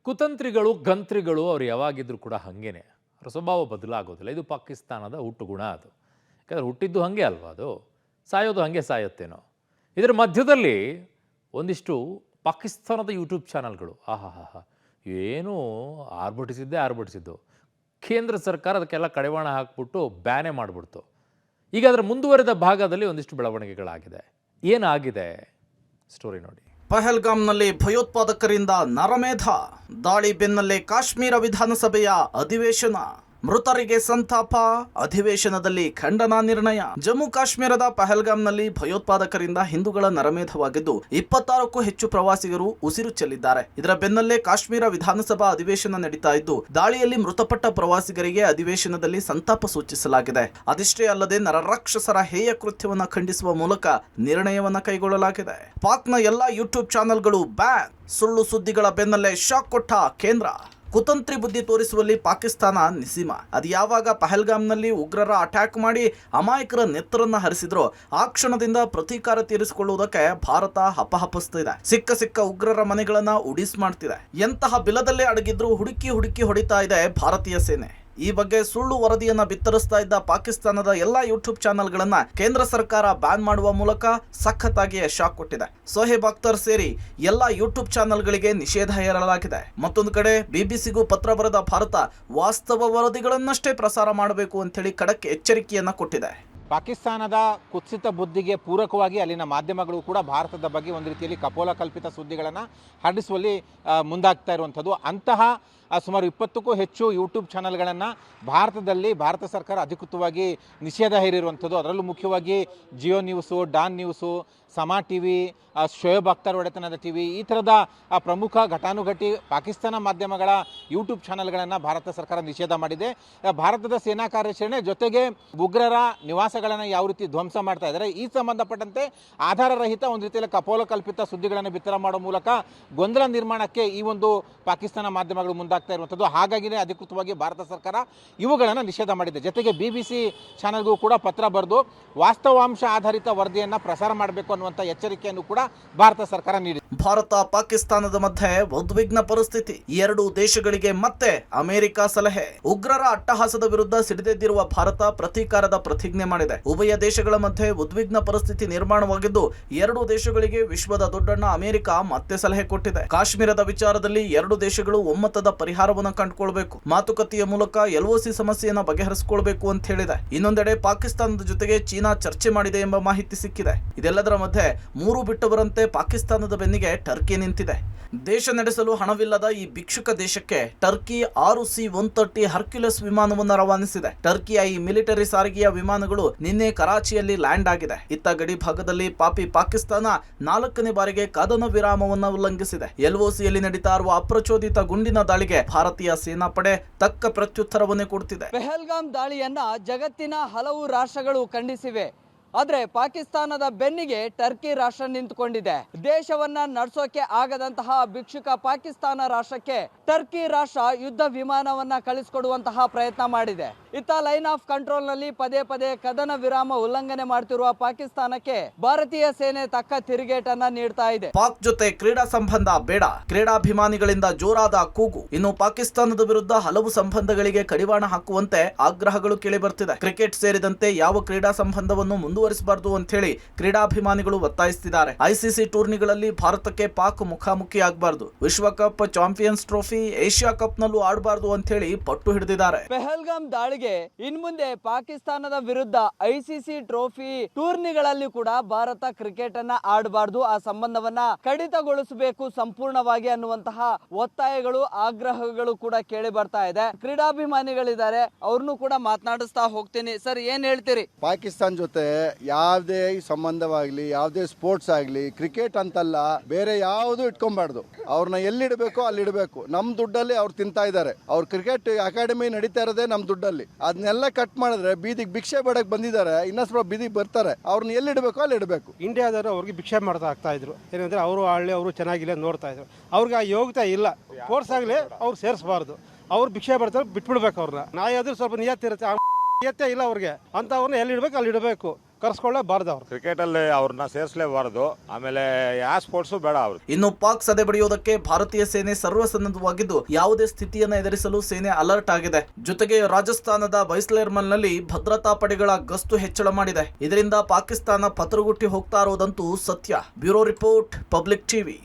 ಕುತಂತ್ರಿಗಳು ಗಂತ್ರಿಗಳು ಅವ್ರು ಯಾವಾಗಿದ್ರೂ ಕೂಡ ಹಾಗೇನೆ, ಅವರ ಸ್ವಭಾವ ಬದಲಾಗೋದಿಲ್ಲ. ಇದು ಪಾಕಿಸ್ತಾನದ ಹುಟ್ಟುಗುಣ. ಅದು ಯಾಕಂದರೆ ಹುಟ್ಟಿದ್ದು ಹಾಗೆ ಅಲ್ವಾ, ಅದು ಸಾಯೋದು ಹಾಗೆ ಸಾಯುತ್ತೇನೋ. ಇದರ ಮಧ್ಯದಲ್ಲಿ ಒಂದಿಷ್ಟು ಪಾಕಿಸ್ತಾನದ ಯೂಟ್ಯೂಬ್ ಚಾನಲ್ಗಳು ಆಹಾ ಏನು ಆರ್ಭಟಿಸಿದ್ದು. ಕೇಂದ್ರ ಸರ್ಕಾರ ಅದಕ್ಕೆಲ್ಲ ಕಡಿವಾಣ ಹಾಕ್ಬಿಟ್ಟು ಬ್ಯಾನೇ ಮಾಡಿಬಿಡ್ತು. ಈಗ ಅದರ ಮುಂದುವರೆದ ಭಾಗದಲ್ಲಿ ಒಂದಿಷ್ಟು ಬೆಳವಣಿಗೆಗಳಾಗಿದೆ. ಏನಾಗಿದೆ ಸ್ಟೋರಿ ನೋಡಿ. ಪಹಲ್ಗಾಮ್ನಲ್ಲಿ ಭಯೋತ್ಪಾದಕರಿಂದ ನರಮೇಧ, ದಾಳಿ ಬೆನ್ನಲ್ಲೇ ಕಾಶ್ಮೀರ ವಿಧಾನಸಭೆಯ ಅಧಿವೇಶನ, ಮೃತರಿಗೆ ಸಂತಾಪ, ಅಧಿವೇಶನದಲ್ಲಿ ಖಂಡನಾ ನಿರ್ಣಯ. ಜಮ್ಮು ಕಾಶ್ಮೀರದ ಪಹಲ್ಗಾಮ್ನಲ್ಲಿ ಭಯೋತ್ಪಾದಕರಿಂದ ಹಿಂದೂಗಳ ನರಮೇಧವಾಗಿದ್ದು 26ಕ್ಕೂ ಹೆಚ್ಚು ಪ್ರವಾಸಿಗರು ಉಸಿರು ಚೆಲ್ಲಿದ್ದಾರೆ. ಇದರ ಬೆನ್ನಲ್ಲೇ ಕಾಶ್ಮೀರ ವಿಧಾನಸಭಾ ಅಧಿವೇಶನ ನಡೀತಾ ಇದ್ದು, ದಾಳಿಯಲ್ಲಿ ಮೃತಪಟ್ಟ ಪ್ರವಾಸಿಗರಿಗೆ ಅಧಿವೇಶನದಲ್ಲಿ ಸಂತಾಪ ಸೂಚಿಸಲಾಗಿದೆ. ಅದಿಷ್ಟೇ ಅಲ್ಲದೆ ನರರಾಕ್ಷಸರ ಹೇಯ ಕೃತ್ಯವನ್ನ ಖಂಡಿಸುವ ಮೂಲಕ ನಿರ್ಣಯವನ್ನ ಕೈಗೊಳ್ಳಲಾಗಿದೆ. ಪಾಕ್ನ ಎಲ್ಲಾ ಯೂಟ್ಯೂಬ್ ಚಾನೆಲ್ಗಳು ಬ್ಯಾನ್. ಸುಳ್ಳು ಸುದ್ದಿಗಳ ಬೆನ್ನಲ್ಲೇ ಶಾಕ್ ಕೊಟ್ಟ ಕೇಂದ್ರ. ಕುತಂತ್ರಿ ಬುದ್ಧಿ ತೋರಿಸುವಲ್ಲಿ ಪಾಕಿಸ್ತಾನ ನಿಸೀಮ. ಅದು ಯಾವಾಗ ಪಹಲ್ಗಾಮ್ನಲ್ಲಿ ಉಗ್ರರ ಅಟ್ಯಾಕ್ ಮಾಡಿ ಅಮಾಯಕರ ನೆತ್ತರನ್ನ ಹರಿಸಿದ್ರು, ಆ ಕ್ಷಣದಿಂದ ಪ್ರತೀಕಾರ ತೀರಿಸಿಕೊಳ್ಳುವುದಕ್ಕೆ ಭಾರತ ಹಪಹಪಿಸ್ತಿದೆ. ಸಿಕ್ಕ ಉಗ್ರರ ಮನೆಗಳನ್ನ ಉಡಿಸ್ ಮಾಡ್ತಿದೆ. ಎಂತಹ ಬಿಲದಲ್ಲೇ ಅಡಗಿದ್ರು ಹುಡುಕಿ ಹೊಡಿತಾ ಇದೆ ಭಾರತೀಯ ಸೇನೆ. ಈ ಬಗ್ಗೆ ಸುಳ್ಳು ವರದಿಯನ್ನ ಬಿತ್ತರಿಸ್ತಾ ಇದ್ದ ಪಾಕಿಸ್ತಾನದ ಎಲ್ಲಾ ಯೂಟ್ಯೂಬ್ ಚಾನೆಲ್ಗಳನ್ನ ಕೇಂದ್ರ ಸರ್ಕಾರ ಬ್ಯಾನ್ ಮಾಡುವ ಮೂಲಕ ಸಖತ್ತಾಗಿ ಶಾಕ್ ಕೊಟ್ಟಿದೆ. ಸೋಹೇಬ್ ಅಖ್ತರ್ ಸೇರಿ ಎಲ್ಲಾ ಯೂಟ್ಯೂಬ್ ಚಾನೆಲ್ಗಳಿಗೆ ನಿಷೇಧ ಹೇರಲಾಗಿದೆ. ಮತ್ತೊಂದು ಕಡೆ ಬಿಬಿಸಿಗೂ ಪತ್ರ ಬರೆದ ಭಾರತ ವಾಸ್ತವ ವರದಿಗಳನ್ನಷ್ಟೇ ಪ್ರಸಾರ ಮಾಡಬೇಕು ಅಂತೇಳಿ ಖಡಕ್ ಎಚ್ಚರಿಕೆಯನ್ನ ಕೊಟ್ಟಿದೆ. ಪಾಕಿಸ್ತಾನದ ಕುತ್ಸಿತ ಬುದ್ಧಿಗೆ ಪೂರಕವಾಗಿ ಅಲ್ಲಿನ ಮಾಧ್ಯಮಗಳು ಕೂಡ ಭಾರತದ ಬಗ್ಗೆ ಒಂದು ರೀತಿಯಲ್ಲಿ ಕಪೋಲ ಕಲ್ಪಿತ ಸುದ್ದಿಗಳನ್ನು ಹರಡಿಸುವಲ್ಲಿ ಮುಂದಾಗ್ತಾ ಇರುವಂಥದ್ದು. ಅಂತಹ ಸುಮಾರು 20ಕ್ಕೂ ಹೆಚ್ಚು ಯೂಟ್ಯೂಬ್ ಚಾನಲ್ಗಳನ್ನು ಭಾರತ ಸರ್ಕಾರ ಅಧಿಕೃತವಾಗಿ ನಿಷೇಧ ಹೇರಿರುವಂಥದ್ದು. ಅದರಲ್ಲೂ ಮುಖ್ಯವಾಗಿ ಜಿಯೋ ನ್ಯೂಸು, ಡಾನ್ ನ್ಯೂಸು, ಸಮಾ ಟಿವಿ, ಶೋಯಬ್ ಅಖ್ತರ್ ಒಡೆತನದ ಟಿವಿ, ಈ ಥರದ ಪ್ರಮುಖ ಘಟಾನುಘಟಿ ಪಾಕಿಸ್ತಾನ ಮಾಧ್ಯಮಗಳ ಯೂಟ್ಯೂಬ್ ಚಾನಲ್ಗಳನ್ನು ಭಾರತ ಸರ್ಕಾರ ನಿಷೇಧ ಮಾಡಿದೆ. ಭಾರತದ ಸೇನಾ ಕಾರ್ಯಾಚರಣೆ ಜೊತೆಗೆ ಉಗ್ರರ ನಿವಾಸಗಳನ್ನು ಯಾವ ರೀತಿ ಧ್ವಂಸ ಮಾಡ್ತಾ ಇದ್ದಾರೆ, ಈ ಸಂಬಂಧಪಟ್ಟಂತೆ ಆಧಾರರಹಿತ ಒಂದು ರೀತಿಯಲ್ಲಿ ಕಪೋಲ ಕಲ್ಪಿತ ಸುದ್ದಿಗಳನ್ನು ಬಿತ್ತರ ಮಾಡೋ ಮೂಲಕ ಗೊಂದಲ ನಿರ್ಮಾಣಕ್ಕೆ ಈ ಒಂದು ಪಾಕಿಸ್ತಾನ ಮಾಧ್ಯಮಗಳು ಮುಂದಾಗ್ತಾ ಇರುವಂಥದ್ದು. ಹಾಗಾಗಿಯೇ ಅಧಿಕೃತವಾಗಿ ಭಾರತ ಸರ್ಕಾರ ಇವುಗಳನ್ನು ನಿಷೇಧ ಮಾಡಿದೆ. ಜೊತೆಗೆ BBC ಚಾನಲ್ಗೂ ಕೂಡ ಪತ್ರ ಬರೆದು ವಾಸ್ತವಾಂಶ ಆಧಾರಿತ ವರದಿಯನ್ನು ಪ್ರಸಾರ ಮಾಡಬೇಕು ಅನ್ನುವಂಥ ಎಚ್ಚರಿಕೆಯನ್ನು ಕೂಡ ಭಾರತ ಸರ್ಕಾರ ನೀಡಿದೆ. ಭಾರತ ಪಾಕಿಸ್ತಾನದ ಮಧ್ಯೆ ಉದ್ವಿಗ್ನ ಪರಿಸ್ಥಿತಿ. ಎರಡೂ ದೇಶಗಳಿಗೆ ಮತ್ತೆ ಅಮೆರಿಕ ಸಲಹೆ. ಉಗ್ರರ ಅಟ್ಟಹಾಸದ ವಿರುದ್ಧ ಸಿಡಿದೆದ್ದಿರುವ ಭಾರತ ಪ್ರತೀಕಾರದ ಪ್ರತಿಜ್ಞೆ ಮಾಡಿದೆ. ಉಭಯ ದೇಶಗಳ ಮಧ್ಯೆ ಉದ್ವಿಗ್ನ ಪರಿಸ್ಥಿತಿ ನಿರ್ಮಾಣವಾಗಿದ್ದು, ಎರಡೂ ದೇಶಗಳಿಗೆ ವಿಶ್ವದ ದೊಡ್ಡಣ್ಣ ಅಮೆರಿಕ ಮತ್ತೆ ಸಲಹೆ ಕೊಟ್ಟಿದೆ. ಕಾಶ್ಮೀರದ ವಿಚಾರದಲ್ಲಿ ಎರಡು ದೇಶಗಳು ಒಮ್ಮತದ ಪರಿಹಾರವನ್ನು ಕಂಡುಕೊಳ್ಬೇಕು, ಮಾತುಕತೆಯ ಮೂಲಕ LOC ಸಮಸ್ಯೆಯನ್ನು ಬಗೆಹರಿಸಿಕೊಳ್ಬೇಕು ಅಂತ ಹೇಳಿದೆ. ಇನ್ನೊಂದೆಡೆ ಪಾಕಿಸ್ತಾನದ ಜೊತೆಗೆ ಚೀನಾ ಚರ್ಚೆ ಮಾಡಿದೆ ಎಂಬ ಮಾಹಿತಿ ಸಿಕ್ಕಿದೆ. ಇದೆಲ್ಲದರ ಮಧ್ಯೆ ಮೂರು ಬಿಟ್ಟವರಂತೆ ಪಾಕಿಸ್ತಾನದ ಬೆನ್ನಿಗೆ ಟರ್ಕಿ ನಿಂತಿದೆ. ದೇಶ ನಡೆಸಲು ಹಣವಿಲ್ಲದ ಈ ಭಿಕ್ಷುಕ ದೇಶಕ್ಕೆ ಟರ್ಕಿ 6 C-130 ಹರ್ಕ್ಯುಲಸ್ ವಿಮಾನವನ್ನು ರವಾನಿಸಿದೆ. ಟರ್ಕಿಯ ಈ ಮಿಲಿಟರಿ ಸಾರಿಗೆಯ ವಿಮಾನಗಳು ನಿನ್ನೆ ಕರಾಚಿಯಲ್ಲಿ ಲ್ಯಾಂಡ್ ಆಗಿದೆ. ಇತ್ತ ಗಡಿ ಭಾಗದಲ್ಲಿ ಪಾಕಿಸ್ತಾನ 4ನೇ ಬಾರಿಗೆ ಕದನ ವಿರಾಮವನ್ನು ಉಲ್ಲಂಘಿಸಿದೆ. LOCಯಲ್ಲಿ ನಡೀತಾ ಇರುವ ಅಪ್ರಚೋದಿತ ಗುಂಡಿನ ದಾಳಿಗೆ ಭಾರತೀಯ ಸೇನಾ ಪಡೆ ತಕ್ಕ ಪ್ರತ್ಯುತ್ತರವನ್ನೇ ಕೊಡ್ತಿದೆ. ಪಹಲ್ಗಾಮ್ ದಾಳಿಯನ್ನ ಜಗತ್ತಿನ ಹಲವು ರಾಷ್ಟ್ರಗಳು ಖಂಡಿಸಿವೆ. ಆದ್ರೆ ಪಾಕಿಸ್ತಾನದ ಬೆನ್ನಿಗೆ ಟರ್ಕಿ ರಾಷ್ಟ್ರ ನಿಂತುಕೊಂಡಿದೆ. ದೇಶವನ್ನ ನಡೆಸೋಕೆ ಆಗದಂತಹ ಭಿಕ್ಷುಕ ಪಾಕಿಸ್ತಾನ ರಾಷ್ಟ್ರಕ್ಕೆ ಟರ್ಕಿ ರಾಷ್ಟ್ರ ಯುದ್ಧ ವಿಮಾನವನ್ನ ಕಳಿಸಿಕೊಡುವಂತಹ ಪ್ರಯತ್ನ ಮಾಡಿದೆ. ಇತ್ತ ಲೈನ್ ಆಫ್ ಕಂಟ್ರೋಲ್ ನಲ್ಲಿ ಪದೇ ಕದನ ವಿರಾಮ ಉಲ್ಲಂಘನೆ ಮಾಡ್ತಿರುವ ಪಾಕಿಸ್ತಾನಕ್ಕೆ ಭಾರತೀಯ ಸೇನೆ ತಕ್ಕ ತಿರುಗೇಟನ್ನ ನೀಡ್ತಾ ಇದೆ. ಪಾಕ್ ಜೊತೆ ಕ್ರೀಡಾ ಸಂಬಂಧ ಬೇಡ, ಕ್ರೀಡಾಭಿಮಾನಿಗಳಿಂದ ಜೋರಾದ ಕೂಗು. ಇನ್ನು ಪಾಕಿಸ್ತಾನದ ವಿರುದ್ಧ ಹಲವು ಸಂಬಂಧಗಳಿಗೆ ಕಡಿವಾಣ ಹಾಕುವಂತೆ ಆಗ್ರಹಗಳು ಕೇಳಿ ಬರ್ತಿದೆ. ಕ್ರಿಕೆಟ್ ಸೇರಿದಂತೆ ಯಾವ ಕ್ರೀಡಾ ಸಂಬಂಧವನ್ನು ಮುಂದುವರಿಸಬಾರದು ಅಂತ ಹೇಳಿ ಕ್ರೀಡಾಭಿಮಾನಿಗಳು ಒತ್ತಾಯಿಸುತ್ತಿದ್ದಾರೆ. ICC ಟೂರ್ನಿಗಳಲ್ಲಿ ಭಾರತಕ್ಕೆ ಪಾಕ್ ಮುಖಾಮುಖಿ ಆಗಬಾರದು, ವಿಶ್ವಕಪ್, ಚಾಂಪಿಯನ್ಸ್ ಟ್ರೋಫಿ, ಏಷ್ಯಾ ಕಪ್ ನಲ್ಲೂ ಆಡಬಾರದು ಅಂತ ಹೇಳಿ ಪಟ್ಟು ಹಿಡಿದಿದ್ದಾರೆ. ಪಹಲ್ಗಾಮ್ ದಾಳಿಗೆ ಇನ್ಮುಂದೆ ಪಾಕಿಸ್ತಾನದ ವಿರುದ್ಧ ICC ಟ್ರೋಫಿ ಟೂರ್ನಿಗಳಲ್ಲಿ ಕೂಡ ಭಾರತ ಕ್ರಿಕೆಟ್ ಅನ್ನ ಆಡಬಾರದು, ಆ ಸಂಬಂಧವನ್ನ ಕಡಿತಗೊಳಿಸಬೇಕು ಸಂಪೂರ್ಣವಾಗಿ ಅನ್ನುವಂತಹ ಒತ್ತಾಯಗಳು, ಆಗ್ರಹಗಳು ಕೂಡ ಕೇಳಿ ಬರ್ತಾ ಇದೆ. ಕ್ರೀಡಾಭಿಮಾನಿಗಳಿದ್ದಾರೆ, ಅವ್ರನ್ನು ಕೂಡ ಮಾತನಾಡಿಸ್ತಾ ಹೋಗ್ತೀನಿ. ಸರ್, ಏನ್ ಹೇಳ್ತೀರಿ? ಪಾಕಿಸ್ತಾನ ಜೊತೆ ಯಾವುದೇ ಸಂಬಂಧವಾಗ್ಲಿ, ಯಾವುದೇ ಸ್ಪೋರ್ಟ್ಸ್ ಆಗಲಿ, ಕ್ರಿಕೆಟ್ ಅಂತಲ್ಲ, ಬೇರೆ ಯಾವುದು ಇಟ್ಕೊಂಬಾರ್ದು. ಅವ್ರನ್ನ ಎಲ್ಲಿಡಬೇಕೋ ಅಲ್ಲಿ ಇಡಬೇಕು. ನಮ್ಮ ದುಡ್ಡಲ್ಲಿ ಅವ್ರು ತಿಂತಾ ಇದ್ದಾರೆ. ಅವ್ರ ಕ್ರಿಕೆಟ್ ಅಕಾಡೆಮಿ ನಡೀತಾ ಇರೋದೇ ನಮ್ಮ ದುಡ್ಡಲ್ಲಿ. ಅದನ್ನೆಲ್ಲ ಕಟ್ ಮಾಡಿದ್ರೆ ಬೀದಿಗೆ ಭಿಕ್ಷೆ ಬೇಡಕ್ಕೆ ಬಂದಿದ್ದಾರೆ, ಇನ್ನೊಂದು ಸ್ವಲ್ಪ ಬೀದಿಗೆ ಬರ್ತಾರೆ. ಅವ್ರನ್ನ ಎಲ್ಲಿಡಬೇಕೋ ಅಲ್ಲಿ ಇಡಬೇಕು. ಇಂಡಿಯಾದವರು ಅವ್ರಿಗೆ ಭಿಕ್ಷೆ ಮಾಡ್ತಾ ಆಗ್ತಾ ಇದ್ರು. ಏನಂದ್ರೆ ಅವರು ಹಳ್ಳಿ ಅವರು ಚೆನ್ನಾಗಿಲ್ಲ ನೋಡ್ತಾ ಇದ್ರು. ಅವ್ರಿಗೆ ಆ ಯೋಗ್ಯತೆ ಇಲ್ಲ. ಸ್ಪೋರ್ಟ್ಸ್ ಆಗಲಿ ಅವ್ರು ಸೇರಿಸಬಾರ್ದು. ಅವ್ರು ಭಿಕ್ಷೆ ಬರ್ತಾರೆ, ಬಿಟ್ಬಿಡ್ಬೇಕು. ಅವ್ರನ್ನ ನಾಯಾದ್ರೂ ಸ್ವಲ್ಪ ನಿಯತ್ತಿರುತ್ತೆ, ನಿಯತ್ತೇ ಇಲ್ಲ ಅವ್ರಿಗೆ. ಅಂತವ್ರನ್ನ ಎಲ್ಲಿ ಇಡಬೇಕು ಅಲ್ಲಿ ಇಡಬೇಕು. ಕರ್ಸ್ಕೊಳ್ಳೇಬಾರ್ದು ಅವ್ರು. ಕ್ರಿಕೆಟಲ್ಲಿ ಅವ್ರನ್ನ ಸೇರಿಸಲೇಬಾರ್ದು. ಆಮೇಲೆ ಯಾವ ಸ್ಪೋರ್ಟ್ಸು ಬೇಡ ಅವರು. ಇನ್ನು ಪಾಕ್ ಸದೆ ಬಡಿಯೋದಕ್ಕೆ ಭಾರತೀಯ ಸೇನೆ ಸರ್ವಸನ್ನದ್ಧವಾಗಿದ್ದು ಯಾವುದೇ ಸ್ಥಿತಿಯನ್ನು ಎದುರಿಸಲು ಸೇನೆ ಅಲರ್ಟ್ ಆಗಿದೆ. ಜೊತೆಗೆ ರಾಜಸ್ಥಾನದ ಬೈಸ್ಲೇರ್ಮಲ್ನಲ್ಲಿ ಭದ್ರತಾ ಪಡೆಗಳ ಗಸ್ತು ಹೆಚ್ಚಳ ಮಾಡಿದೆ. ಇದರಿಂದ ಪಾಕಿಸ್ತಾನ ಪತರುಗುಟ್ಟಿ ಹೋಗ್ತಾ ಇರೋದಂತೂ ಸತ್ಯ. Bureau report, public TV.